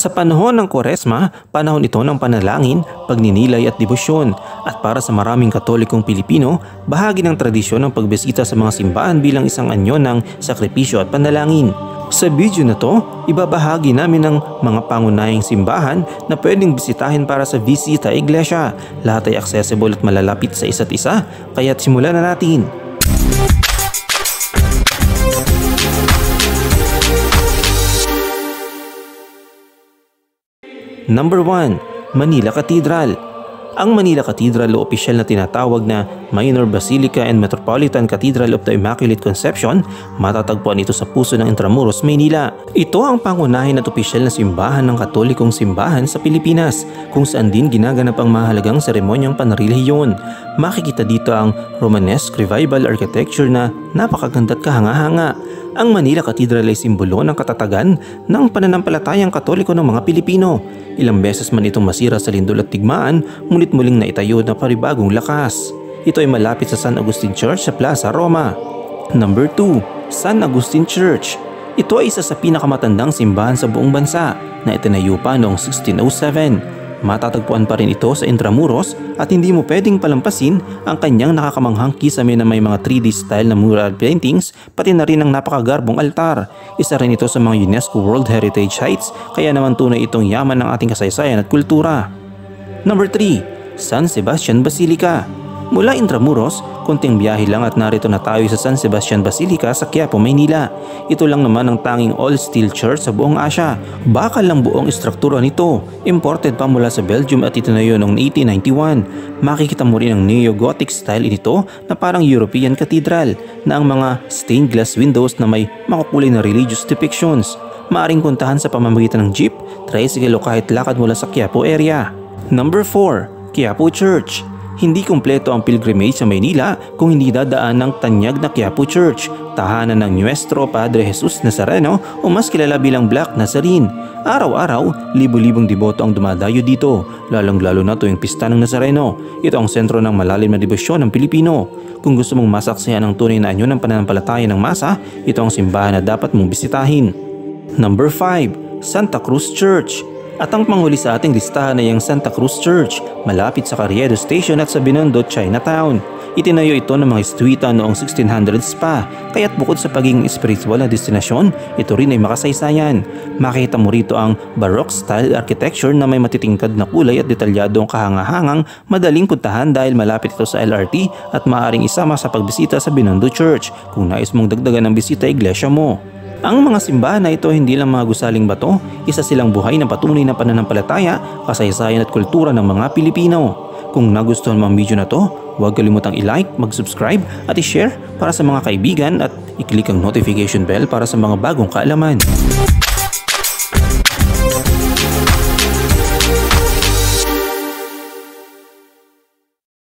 Sa panahon ng Kwaresma, panahon ito ng panalangin, pagninilay at debosyon, at para sa maraming Katolikong Pilipino, bahagi ng tradisyon ng pagbisita sa mga simbahan bilang isang anyo ng sakripisyo at panalangin. Sa video na to, ibabahagi namin ang mga pangunahing simbahan na pwedeng bisitahin para sa Visita Iglesia. Lahat ay accessible at malalapit sa isa't isa, kaya't simulan na natin. Number 1. Manila Cathedral. Ang Manila Cathedral o opisyal na tinatawag na Minor Basilica and Metropolitan Cathedral of the Immaculate Conception, matatagpuan ito sa puso ng Intramuros, Maynila. Ito ang pangunahin at opisyal na simbahan ng Katolikong simbahan sa Pilipinas, kung saan din ginaganap ang mahalagang seremonyang panrelihiyon. Makikita dito ang Romanesque Revival architecture na napakaganda at kahanga-hanga. Ang Manila Cathedral ay simbolo ng katatagan ng pananampalatayang Katoliko ng mga Pilipino. Ilang beses man itong masira sa lindol at digmaan, ngunit muling naitayo na panibagong lakas. Ito ay malapit sa San Agustin Church sa Plaza Roma. Number 2. San Agustin Church. Ito ay isa sa pinakamatandang simbahan sa buong bansa na itinayo pa noong 1607. Matatagpuan pa rin ito sa Intramuros at hindi mo pwedeng palampasin ang kanyang nakakamanghang kisame na may mga 3D style na mural paintings, pati na rin ang napakagarbong altar. Isa rin ito sa mga UNESCO World Heritage Sites, kaya naman tunay itong yaman ng ating kasaysayan at kultura. Number 3. San Sebastian Basilica. Mula Intramuros, konting biyahe lang at narito na tayo sa San Sebastian Basilica sa Quiapo, Maynila. Ito lang naman ang tanging all-steel church sa buong Asya. Bakal lang buong istruktura nito. Imported pa mula sa Belgium at itinayo noong 1891. Makikita mo rin ang neo-Gothic style nito na parang European cathedral na ang mga stained glass windows na may makukulay na religious depictions. Maaring puntahan sa pamamagitan ng jeep, tricycle o kahit lakad mula sa Quiapo area. Number 4. Quiapo Church. Hindi kumpleto ang pilgrimage sa Maynila kung hindi dadaan ng tanyag na Quiapo Church, tahanan ng Nuestro Padre Jesus Nazareno o mas kilala bilang Black Nazarene. Araw-araw, libo-libong deboto ang dumadayo dito, lalong-lalo na tuwing pista ng Nazareno. Ito ang sentro ng malalim na debosyon ng Pilipino. Kung gusto mong masaksihan ang tunay na anyo ng pananampalataya ng masa, ito ang simbahan na dapat mong bisitahin. Number 5. Santa Cruz Church. At ang panghuli sa ating listahan ay ang Santa Cruz Church, malapit sa Carriedo Station at sa Binondo, Chinatown. Itinayo ito ng mga Jesuita noong 1600s pa, kaya't bukod sa pagiging espiritual na destinasyon, ito rin ay makasaysayan. Makita mo rito ang Baroque style architecture na may matitingkad na kulay at detalyadong kahangahangang madaling puntahan dahil malapit ito sa LRT at maaaring isama sa pagbisita sa Binondo Church kung nais mong dagdagan ang bisita iglesia mo. Ang mga simbahan na ito hindi lang mga gusaling bato, isa silang buhay na patunay ng pananampalataya, kasaysayan at kultura ng mga Pilipino. Kung nagustuhan mo ang video na to, huwag kalimutang i-like, mag-subscribe at i-share para sa mga kaibigan at i-click ang notification bell para sa mga bagong kaalaman.